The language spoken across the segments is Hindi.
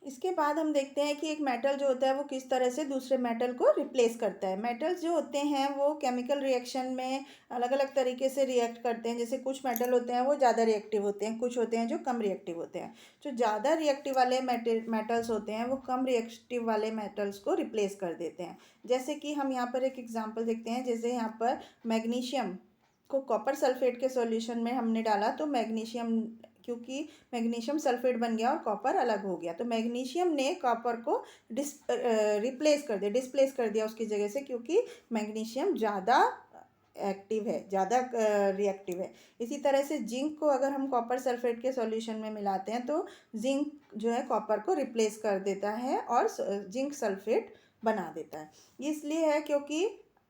इसके बाद हम देखते हैं कि एक मेटल जो होता है वो किस तरह से दूसरे मेटल को रिप्लेस करता है। मेटल्स जो होते हैं वो केमिकल रिएक्शन में अलग अलग तरीके से रिएक्ट करते हैं। जैसे कुछ मेटल होते हैं वो ज़्यादा रिएक्टिव होते हैं, कुछ होते हैं जो कम रिएक्टिव होते हैं। जो ज़्यादा रिएक्टिव वाले मेटल्स होते हैं वो कम रिएक्टिव वाले मेटल्स को रिप्लेस कर देते हैं। जैसे कि हम यहाँ पर एक एग्जाम्पल देखते हैं। जैसे यहाँ पर मैग्नीशियम को कॉपर सल्फेट के सॉल्यूशन में हमने डाला तो मैग्नीशियम, क्योंकि मैग्नीशियम सल्फेट बन गया और कॉपर अलग हो गया, तो मैग्नीशियम ने कॉपर को डिस्प्लेस कर दिया उसकी जगह से, क्योंकि मैग्नीशियम ज़्यादा एक्टिव है, ज़्यादा रिएक्टिव है। इसी तरह से जिंक को अगर हम कॉपर सल्फेट के सॉल्यूशन में मिलाते हैं तो जिंक जो है कॉपर को रिप्लेस कर देता है और जिंक सल्फेट बना देता है। ये इसलिए है क्योंकि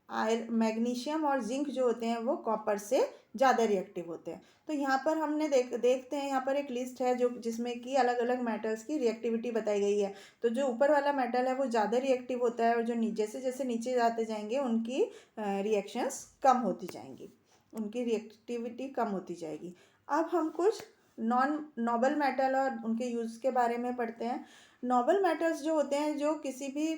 मैग्नीशियम और जिंक जो होते हैं वो कॉपर से ज़्यादा रिएक्टिव होते हैं। तो यहाँ पर हमने देखते हैं, यहाँ पर एक लिस्ट है जो जिसमें कि अलग अलग मेटल्स की रिएक्टिविटी बताई गई है। तो जो ऊपर वाला मेटल है वो ज़्यादा रिएक्टिव होता है और जो जैसे जैसे नीचे जाते जाएंगे उनकी रिएक्शंस कम होती जाएंगी, उनकी रिएक्टिविटी कम होती जाएगी। अब हम कुछ नॉन नोबल मेटल और उनके यूज़ के बारे में पढ़ते हैं। नोबल मेटल्स जो होते हैं जो किसी भी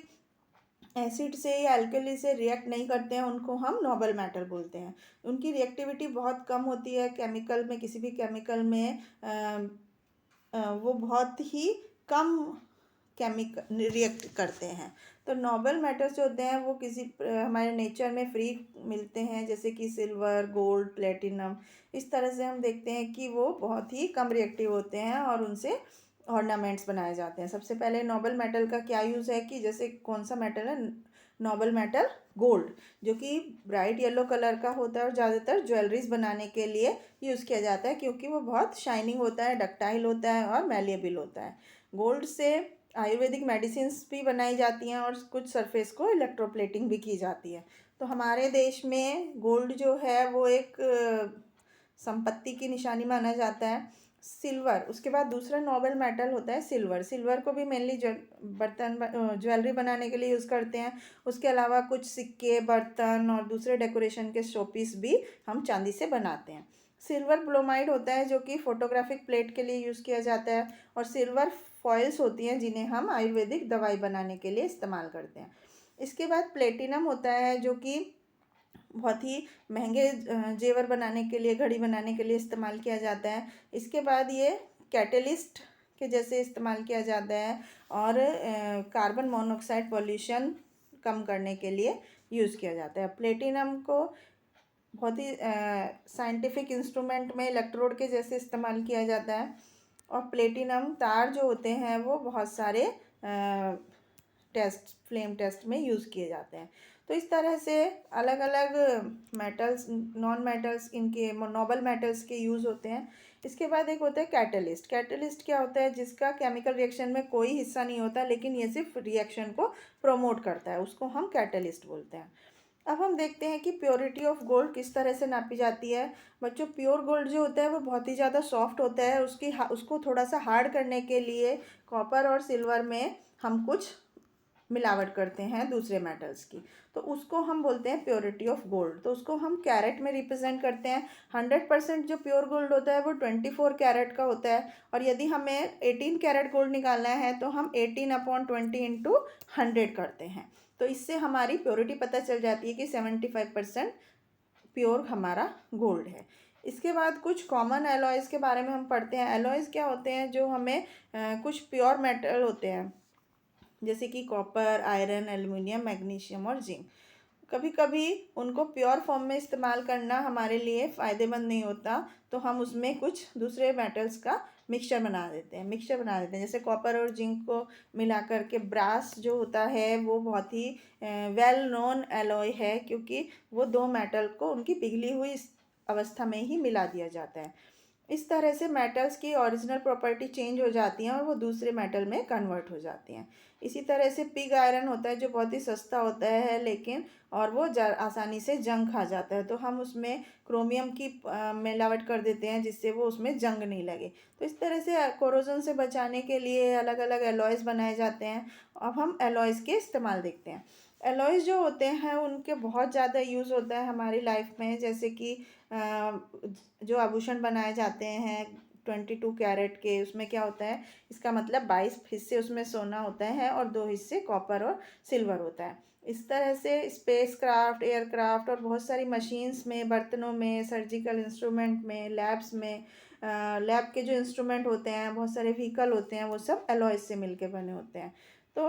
एसिड से या अल्कली से रिएक्ट नहीं करते हैं उनको हम नोबल मेटल बोलते हैं। उनकी रिएक्टिविटी बहुत कम होती है केमिकल में, किसी भी केमिकल में वो बहुत ही कम केमिकल रिएक्ट करते हैं। तो नोबल मेटल्स जो होते हैं वो किसी हमारे नेचर में फ्री मिलते हैं, जैसे कि सिल्वर, गोल्ड, प्लेटिनम। इस तरह से हम देखते हैं कि वो बहुत ही कम रिएक्टिव होते हैं और उनसे ऑर्नामेंट्स बनाए जाते हैं। सबसे पहले नोबल मेटल का क्या यूज़ है कि जैसे कौन सा मेटल है, नोबल मेटल गोल्ड, जो कि ब्राइट येलो कलर का होता है और ज़्यादातर ज्वेलरीज बनाने के लिए यूज़ किया जाता है, क्योंकि वो बहुत शाइनिंग होता है, डक्टाइल होता है और मैलिएबल होता है। गोल्ड से आयुर्वेदिक मेडिसिन्स भी बनाई जाती हैं और कुछ सरफेस को इलेक्ट्रोप्लेटिंग भी की जाती है। तो हमारे देश में गोल्ड जो है वो एक संपत्ति की निशानी माना जाता है। सिल्वर, उसके बाद दूसरा नोबल मेटल होता है सिल्वर। सिल्वर को भी मेनली बर्तन ज्वेलरी बनाने के लिए यूज़ करते हैं। उसके अलावा कुछ सिक्के, बर्तन और दूसरे डेकोरेशन के शोपीस भी हम चांदी से बनाते हैं। सिल्वर ब्रोमाइड होता है जो कि फोटोग्राफिक प्लेट के लिए यूज़ किया जाता है। और सिल्वर फॉइल्स होती हैं जिन्हें हम आयुर्वेदिक दवाई बनाने के लिए इस्तेमाल करते हैं। इसके बाद प्लेटिनम होता है जो कि बहुत ही महंगे जेवर बनाने के लिए, घड़ी बनाने के लिए इस्तेमाल किया जाता है। इसके बाद ये कैटलिस्ट के जैसे इस्तेमाल किया जाता है और कार्बन मोनोऑक्साइड पॉल्यूशन कम करने के लिए यूज़ किया जाता है। प्लेटिनम को बहुत ही साइंटिफिक इंस्ट्रूमेंट में इलेक्ट्रोड के जैसे इस्तेमाल किया जाता है। और प्लेटिनम तार जो होते हैं वो बहुत सारे फ्लेम टेस्ट में यूज़ किए जाते हैं। तो इस तरह से अलग अलग मेटल्स, नॉन मेटल्स, इनके नोबल मेटल्स के यूज़ होते हैं। इसके बाद एक होता है कैटलिस्ट। कैटलिस्ट क्या होता है, जिसका केमिकल रिएक्शन में कोई हिस्सा नहीं होता लेकिन ये सिर्फ रिएक्शन को प्रमोट करता है, उसको हम कैटलिस्ट बोलते हैं। अब हम देखते हैं कि प्योरिटी ऑफ गोल्ड किस तरह से नापी जाती है। बच्चों, प्योर गोल्ड जो होता है वो बहुत ही ज़्यादा सॉफ्ट होता है। उसको थोड़ा सा हार्ड करने के लिए कॉपर और सिल्वर में हम कुछ मिलावट करते हैं दूसरे मेटल्स की, तो उसको हम बोलते हैं प्योरिटी ऑफ गोल्ड। तो उसको हम कैरेट में रिप्रेजेंट करते हैं। 100% जो प्योर गोल्ड होता है वो 24 कैरेट का होता है। और यदि हमें 18 कैरेट गोल्ड निकालना है तो हम 18/20 इंटू 100 करते हैं। तो इससे हमारी प्योरिटी पता चल जाती है कि 75% प्योर हमारा गोल्ड है। इसके बाद कुछ कॉमन एलॉयज़ के बारे में हम पढ़ते हैं। एलॉयज़ क्या होते हैं, जो हमें कुछ प्योर मेटल होते हैं जैसे कि कॉपर, आयरन, एल्युमिनियम, मैग्नीशियम और जिंक। कभी कभी उनको प्योर फॉर्म में इस्तेमाल करना हमारे लिए फ़ायदेमंद नहीं होता, तो हम उसमें कुछ दूसरे मेटल्स का मिक्सचर बना देते हैं। जैसे कॉपर और जिंक को मिला करके ब्रास जो होता है वो बहुत ही वेल नोन एलॉय है, क्योंकि वो दो मेटल को उनकी पिघली हुई अवस्था में ही मिला दिया जाता है। इस तरह से मेटल्स की ओरिजिनल प्रॉपर्टी चेंज हो जाती हैं और वो दूसरे मेटल में कन्वर्ट हो जाती हैं। इसी तरह से पिग आयरन होता है जो बहुत ही सस्ता होता है लेकिन और वो आसानी से जंग खा जाता है, तो हम उसमें क्रोमियम की मिलावट कर देते हैं जिससे वो उसमें जंग नहीं लगे। तो इस तरह से कोरोजन से बचाने के लिए अलग अलग एलॉयज़ बनाए जाते हैं। अब हम एलॉयज़ के इस्तेमाल देखते हैं। एलॉयज़ जो होते हैं उनके बहुत ज़्यादा यूज़ होता है हमारी लाइफ में, जैसे कि जो आभूषण बनाए जाते हैं, 22 कैरेट के, उसमें क्या होता है, इसका मतलब 22 हिस्से उसमें सोना होता है और 2 हिस्से कॉपर और सिल्वर होता है। इस तरह से स्पेस क्राफ्ट, एयरक्राफ्ट और बहुत सारी मशीन्स में, बर्तनों में, सर्जिकल इंस्ट्रूमेंट में, लैब्स में, लैब के जो इंस्ट्रूमेंट होते हैं, बहुत सारे व्हीकल होते हैं, वो सब एलॉयज से मिलके बने होते हैं। तो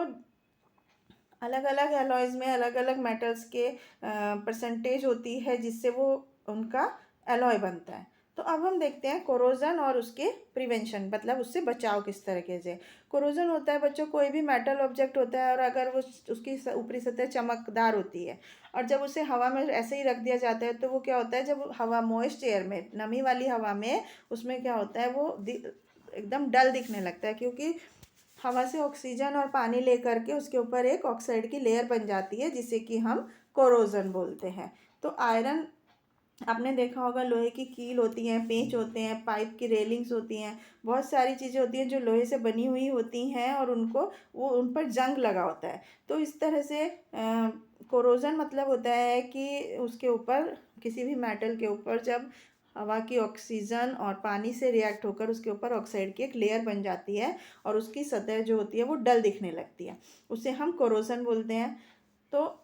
अलग अलग एलॉयज़ में अलग अलग मेटल्स के परसेंटेज होती है जिससे वो उनका एलॉय बनता है। तो अब हम देखते हैं कोरोजन और उसके प्रिवेंशन, मतलब उससे बचाव किस तरीके से। कोरोजन होता है बच्चों, कोई भी मेटल ऑब्जेक्ट होता है और अगर वो उसकी ऊपरी सतह चमकदार होती है और जब उसे हवा में ऐसे ही रख दिया जाता है तो वो क्या होता है, जब हवा मॉइस्ट एयर में, नमी वाली हवा में, उसमें क्या होता है, वो एकदम डल दिखने लगता है, क्योंकि हवा से ऑक्सीजन और पानी लेकर के उसके ऊपर एक ऑक्साइड की लेयर बन जाती है जिसे कि हम कोरोजन बोलते हैं। तो आयरन, आपने देखा होगा लोहे की कील होती हैं, पेंच होते हैं, पाइप की रेलिंग्स होती हैं, बहुत सारी चीज़ें होती हैं जो लोहे से बनी हुई होती हैं और उनको वो उन पर जंग लगा होता है। तो इस तरह से कोरोजन मतलब होता है कि उसके ऊपर, किसी भी मेटल के ऊपर जब हवा की ऑक्सीजन और पानी से रिएक्ट होकर उसके ऊपर ऑक्साइड की एक लेयर बन जाती है और उसकी सतह जो होती है वो डल दिखने लगती है, उसे हम कोरोजन बोलते हैं। तो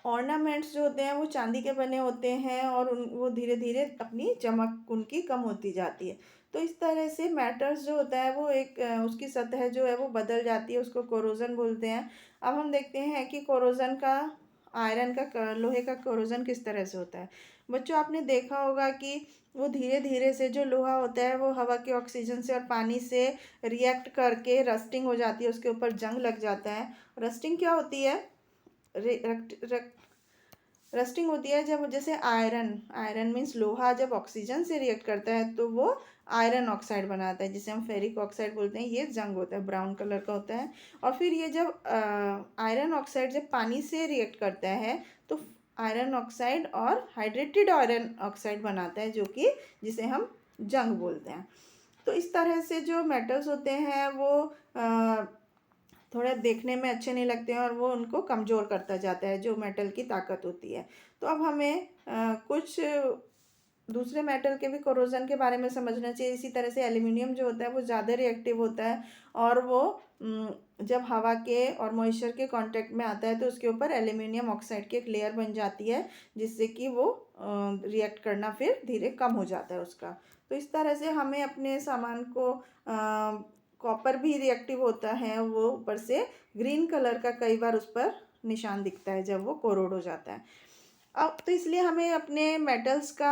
ऑर्नामेंट्स जो होते हैं वो चांदी के बने होते हैं और वो धीरे धीरे अपनी चमक उनकी कम होती जाती है। तो इस तरह से मेटल्स जो होता है वो एक उसकी सतह जो है वो बदल जाती है, उसको कोरोजन बोलते हैं। अब हम देखते हैं कि कोरोजन का, आयरन का, लोहे का कोरोजन किस तरह से होता है। बच्चों आपने देखा होगा कि वो धीरे धीरे से जो लोहा होता है वो हवा के ऑक्सीजन से और पानी से रिएक्ट करके रस्टिंग हो जाती है, उसके ऊपर जंग लग जाता है। रस्टिंग क्या होती है, रस्टिंग होती है जब, जैसे आयरन, आयरन मीन्स लोहा जब ऑक्सीजन से रिएक्ट करता है तो वो आयरन ऑक्साइड बनाता है जिसे हम फेरिक ऑक्साइड बोलते हैं। ये जंग होता है, ब्राउन कलर का होता है। और फिर ये जब आयरन ऑक्साइड जब पानी से रिएक्ट करता है तो आयरन ऑक्साइड और हाइड्रेटेड आयरन ऑक्साइड बनाता है, जो कि जिसे हम जंग बोलते हैं। तो इस तरह से जो मेटल्स होते हैं वो थोड़ा देखने में अच्छे नहीं लगते हैं और वो उनको कमज़ोर करता जाता है, जो मेटल की ताकत होती है। तो अब हमें कुछ दूसरे मेटल के भी कोरोजन के बारे में समझना चाहिए। इसी तरह से एल्यूमिनियम जो होता है वो ज़्यादा रिएक्टिव होता है और वो जब हवा के और मॉइस्चर के कांटेक्ट में आता है तो उसके ऊपर एल्यूमिनियम ऑक्साइड की एक लेयर बन जाती है जिससे कि वो रिएक्ट करना फिर धीरे कम हो जाता है उसका। तो इस तरह से हमें अपने सामान को, कॉपर भी रिएक्टिव होता है, वो ऊपर से ग्रीन कलर का कई बार उस पर निशान दिखता है जब वो कोरोड हो जाता है। अब तो इसलिए हमें अपने मेटल्स का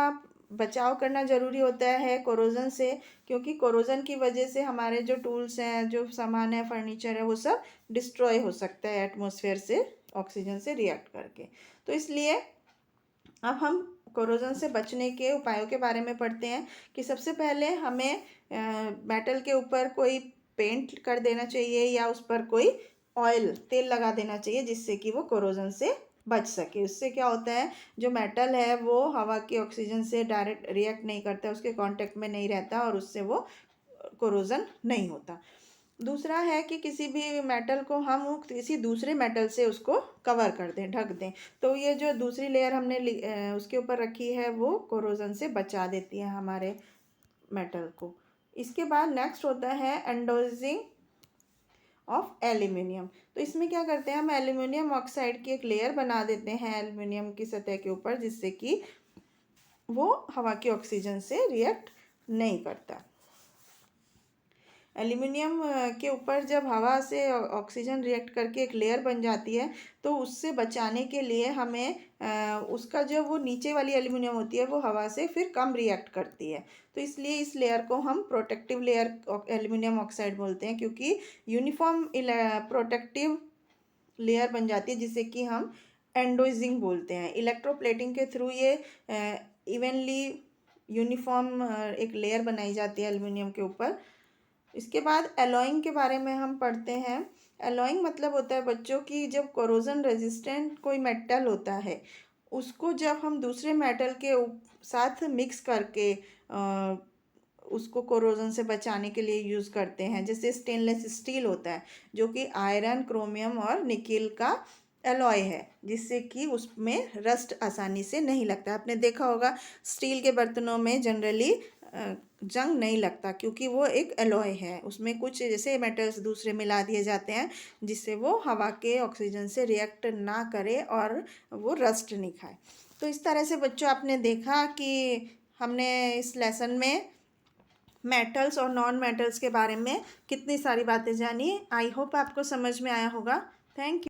बचाव करना ज़रूरी होता है कोरोजन से, क्योंकि कोरोजन की वजह से हमारे जो टूल्स हैं, जो सामान है, फर्नीचर है, वो सब डिस्ट्रॉय हो सकता है एटमॉस्फेयर से ऑक्सीजन से रिएक्ट करके। तो इसलिए अब हम कोरोजन से बचने के उपायों के बारे में पढ़ते हैं कि सबसे पहले हमें मेटल के ऊपर कोई पेंट कर देना चाहिए या उस पर कोई ऑयल, तेल लगा देना चाहिए जिससे कि वो कोरोजन से बच सके। उससे क्या होता है, जो मेटल है वो हवा के ऑक्सीजन से डायरेक्ट रिएक्ट नहीं करता, उसके कांटेक्ट में नहीं रहता और उससे वो कोरोजन नहीं होता। दूसरा है कि किसी भी मेटल को हम किसी दूसरे मेटल से उसको कवर कर दें, ढक दें, तो ये जो दूसरी लेयर हमने उसके ऊपर रखी है वो कोरोजन से बचा देती है हमारे मेटल को। इसके बाद नेक्स्ट होता है एंडोजिंग ऑफ एल्यूमिनियम। तो इसमें क्या करते हैं, हम एल्यूमिनियम ऑक्साइड की एक लेयर बना देते हैं एल्यूमिनियम की सतह के ऊपर जिससे कि वो हवा की ऑक्सीजन से रिएक्ट नहीं करता। एल्यूमिनियम के ऊपर जब हवा से ऑक्सीजन रिएक्ट करके एक लेयर बन जाती है तो उससे बचाने के लिए हमें उसका जो वो नीचे वाली एल्यूमिनियम होती है वो हवा से फिर कम रिएक्ट करती है। तो इसलिए इस लेयर को हम प्रोटेक्टिव लेयर एल्यूमिनियम ऑक्साइड बोलते हैं, क्योंकि यूनिफॉर्म प्रोटेक्टिव लेयर बन जाती है जिसे कि हम एंडोजिंग बोलते हैं। इलेक्ट्रोप्लेटिंग के थ्रू ये इवनली यूनिफॉर्म एक लेयर बनाई जाती है एल्यूमिनियम के ऊपर। इसके बाद एलॉइंग के बारे में हम पढ़ते हैं। एलॉइंग मतलब होता है बच्चों की, जब कोरोजन रेजिस्टेंट कोई मेटल होता है उसको जब हम दूसरे मेटल के साथ मिक्स करके उसको कोरोजन से बचाने के लिए यूज़ करते हैं। जैसे स्टेनलेस स्टील होता है जो कि आयरन, क्रोमियम और निकिल का एलॉय है, जिससे कि उसमें रस्ट आसानी से नहीं लगता। आपने देखा होगा स्टील के बर्तनों में जनरली जंग नहीं लगता, क्योंकि वो एक एलॉय है, उसमें कुछ जैसे मेटल्स दूसरे मिला दिए जाते हैं जिससे वो हवा के ऑक्सीजन से रिएक्ट ना करे और वो रस्ट नहीं खाए। तो इस तरह से बच्चों आपने देखा कि हमने इस लेसन में मेटल्स और नॉन मेटल्स के बारे में कितनी सारी बातें जानी। आई होप आपको समझ में आया होगा। Thank you.